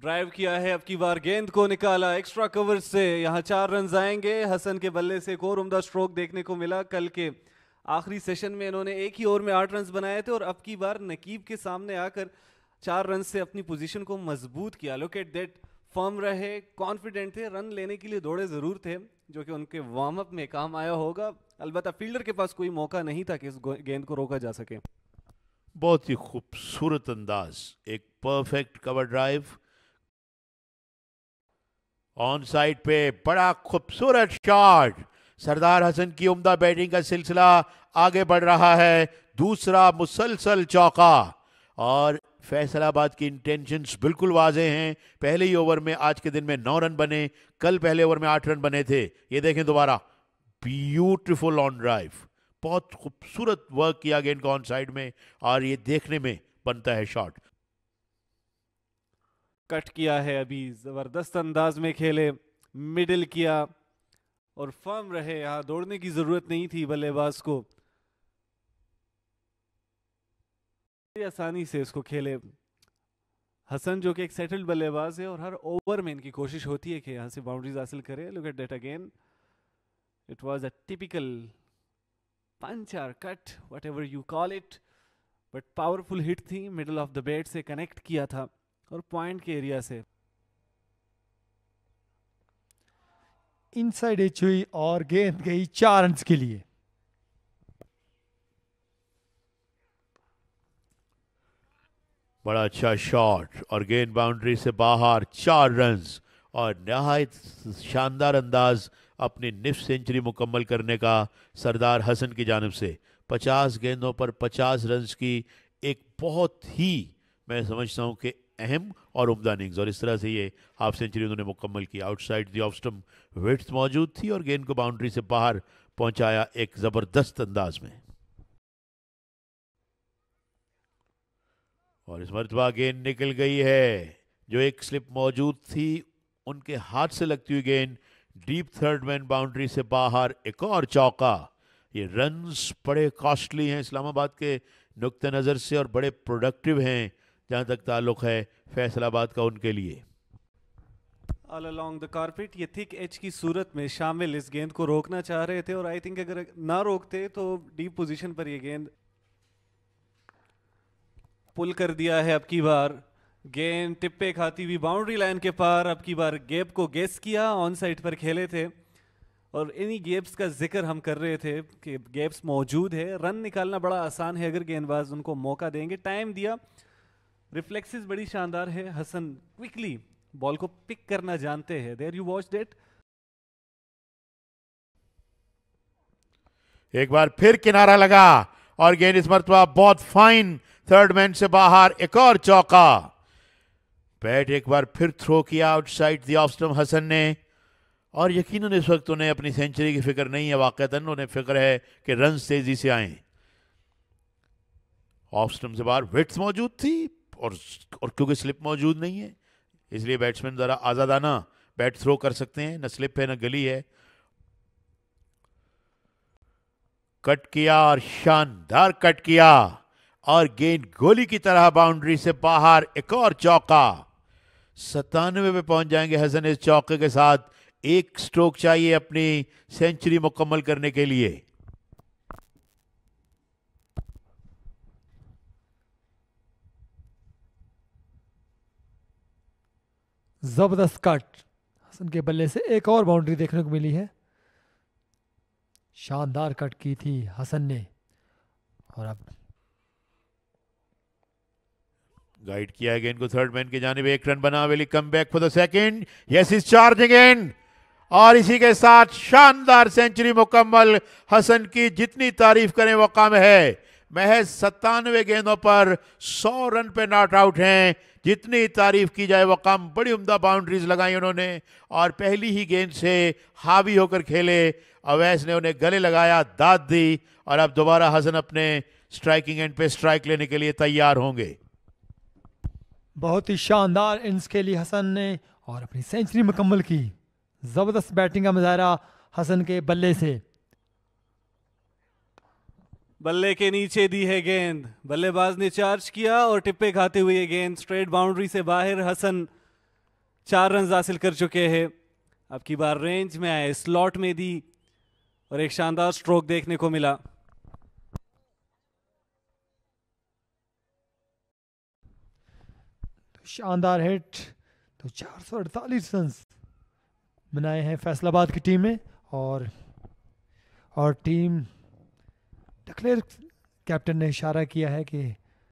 Drive किया है, अब की बार गेंद को निकाला एक्स्ट्रा कवर से, यहाँ 4 रन आएंगे। हसन के बल्ले से एक और उम्दा स्ट्रोक देखने को मिला। कल के आखिरी सेशन में इन्होंने एक ही ओवर में 8 रन बनाए थे और अब की बार नकीब के सामने आकर 4 रन से अपनी पोजीशन को मजबूत किया। लुक एट दैट, फर्म रहे, कॉन्फिडेंट थे, रन लेने के लिए दौड़े जरूर थे, जो कि उनके वार्म अप में काम आया होगा। अलबत्ता फील्डर के पास कोई मौका नहीं था कि इस गेंद को रोका जा सके। बहुत ही खूबसूरत अंदाज, एक perfect cover drive on side पे, बड़ा खूबसूरत शॉट। सरदार हसन की उम्दा बैटिंग का सिलसिला आगे बढ़ रहा है, दूसरा मुसलसल चौका। और फैसलाबाद की इंटेंशंस बिल्कुल वाज़ेह हैं। पहले ही ओवर में आज के दिन में 9 रन बने, कल पहले ओवर में 8 रन बने थे। ये देखें दोबारा, ब्यूटीफुल ऑन ड्राइव, बहुत खूबसूरत वर्क किया गेंद को ऑन साइड में, और ये देखने में बनता है शॉट। कट किया है, अभी जबरदस्त अंदाज में खेले, मिडिल किया और फर्म रहे। यहाँ दौड़ने की जरूरत नहीं थी बल्लेबाज को, आसानी से इसको खेले। हसन जो कि एक सेटल्ड बल्लेबाज है और हर ओवर में इनकी कोशिश होती है कि यहाँ से बाउंड्रीज हासिल करे। Look at that again, it was a typical punch और cut, whatever you call it, but powerful hit थी, मिडल ऑफ द बैट से कनेक्ट किया था और पॉइंट के एरिया से इनसाइड एच हुई और गेंद गई 4 रन के लिए। बड़ा अच्छा शॉट और गेंद बाउंड्री से बाहर, 4 रन्स, और नहायत शानदार अंदाज अपनी निफ सेंचुरी मुकम्मल करने का सरदार हसन की जानिब से। 50 गेंदों पर 50 रन्स की एक बहुत ही, मैं समझता हूं कि अहम और उम्दा इनिंग्स, और इस तरह से ये हाफ सेंचुरी उन्होंने मुकम्मल की। Outside the off stump width मौजूद थी और गेंद को बाउंड्री से बाहर पहुंचाया एक ज़बरदस्त अंदाज में। और इस मरतबा गेंद निकल गई है, जो एक स्लिप मौजूद थी उनके हाथ से लगती हुई गेंद डीप थर्ड मैन बाउंड्री से बाहर, एक और चौका। ये रन्स बड़े कॉस्टली हैं इस्लामाबाद के नुक्ते नज़र से और बड़े प्रोडक्टिव हैं जहाँ तक ताल्लुक़ है फैसलाबाद का उनके लिए। ऑल अलोंग द कारपेट, ये थिक एज की सूरत में शामिल इस गेंद को रोकना चाह रहे थे और आई थिंक अगर ना रोकते तो डीप पोजीशन पर ये गेंद पुल कर दिया है। अब की बार गेंद टिप्पे खाती हुई बाउंड्री लाइन के पार, अब की बार गैप को गेस किया, ऑन साइड पर खेले थे और इन्हीं गैप्स का जिक्र हम कर रहे थे कि गैप्स मौजूद है। रन निकालना बड़ा आसान है अगर गेंदबाज उनको मौका देंगे। टाइम दिया, रिफ्लेक्सेस बड़ी शानदार है, हसन क्विकली बॉल को पिक करना जानते हैं। देयर यू वॉच दैट, एक बार फिर किनारा लगा और गेंद इस मरतबा बहुत फाइन थर्ड मैन से बाहर, एक और चौका। बैट एक बार फिर थ्रो किया outside the off stump Hasan ने, और यकीनन इस वक्त उन्हें अपनी सेंचुरी की फिक्र नहीं है, वाकईतन उन्हें फिक्र है कि रन तेजी से आए। ऑफ स्टंप से बाहर विड्थ मौजूद थी और क्योंकि स्लिप मौजूद नहीं है इसलिए बैट्समैन जरा आजादाना बैट थ्रो कर सकते हैं, न स्लिप है न गली है। कट किया और शानदार कट किया और गेंद गोली की तरह बाउंड्री से बाहर, एक और चौका। 97 पे पहुंच जाएंगे हसन इस चौके के साथ। एक स्ट्रोक चाहिए अपनी सेंचुरी मुकम्मल करने के लिए। जबरदस्त कट, हसन के बल्ले से एक और बाउंड्री देखने को मिली है। शानदार कट की थी हसन ने और अब गाइड किया है गेंद को थर्ड मैन की जानिब। 1 रन बना, will come back for the second, yes is charging in, और इसी के साथ शानदार सेंचुरी मुकम्मल। हसन की जितनी तारीफ करें वो कम है। महज 97 गेंदों पर 100 रन पे नॉट आउट हैं, जितनी तारीफ की जाए वो कम। बड़ी उम्दा बाउंड्रीज लगाई उन्होंने और पहली ही गेंद से हावी होकर खेले। अवैस ने उन्हें गले लगाया, दाद दी, और अब दोबारा हसन अपने स्ट्राइकिंग एंड पे स्ट्राइक लेने के लिए तैयार होंगे। बहुत ही शानदार इनिंग्स खेली हसन ने और अपनी सेंचुरी मुकम्मल की। जबरदस्त बैटिंग का मुजाहरा हसन के बल्ले से। बल्ले के नीचे दी है गेंद, बल्लेबाज ने चार्ज किया और टिप्पे खाते हुए ये गेंद स्ट्रेट बाउंड्री से बाहर। हसन 4 रन हासिल कर चुके हैं। अब की बार रेंज में आए, स्लॉट में दी और एक शानदार स्ट्रोक देखने को मिला। शानदार हिट। तो 448 रन बनाए हैं फैसलाबाद की टीम ने। और टीम डकलेर कैप्टन ने इशारा किया है कि